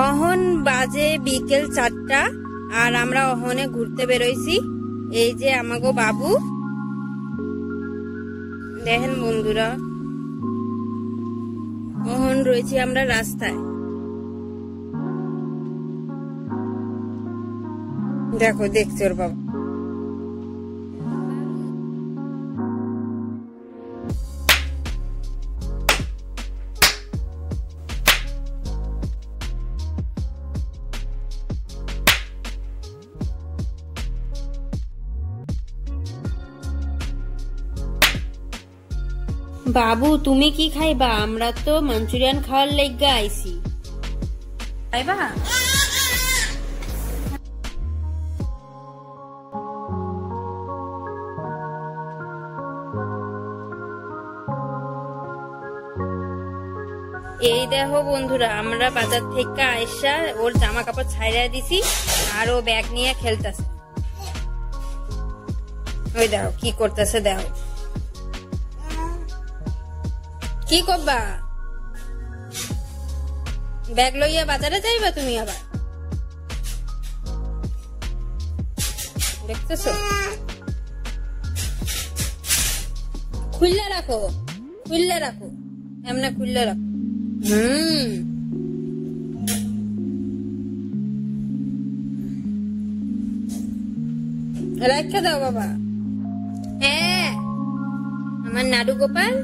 অহন বাজে বিকেল 4টা আর আমরা অহনে ঘুরতে বেরোইছি। এই যে আমাগো বাবু, দেখেন বন্ধুরা, অহন রয়েছি আমরা রাস্তায়। দেখো দেখছি ওর বাবা। বাবু তুমি কি খাইবা? আমরা তো মাঞ্চুরিয়ান খাওয়ার লাইগা আইছি। খাইবা? এই দেখো বন্ধুরা, আমরা বাজার থেকে আইসা ওর জামা কাপড় ছাইড়া দিছি আর ও ব্যাগ নিয়ে খেলতেছে। ওই দেখো কি করতেছে, দেখো কি করবা? ব্যাগ লইয়া বাজারে যাইবা তুমি আবার? দেখতেছো? খুললে রাখো, খুললে রাখো, এমনি খুললে রাখো। রাখা দাও বাবা। আমার নাড়ু গোপাল।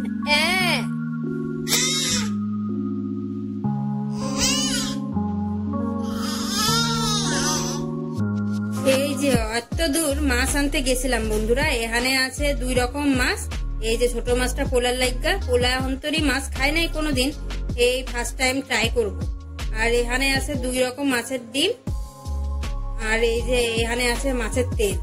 এই যে এত দূর মাছ আনতে গেছিলাম বন্ধুরা। এখানে আছে 2 রকম মাছ। এই যে ছোট মাছটা পোলার লাইগা, পোলা অন্তরি মাছ খাই নাই কোনোদিন, এই ফার্স্ট টাইম ট্রাই করব। আর এখানে আছে 2 রকম মাছের ডিম, আর এই যে এখানে আছে মাছের তেল।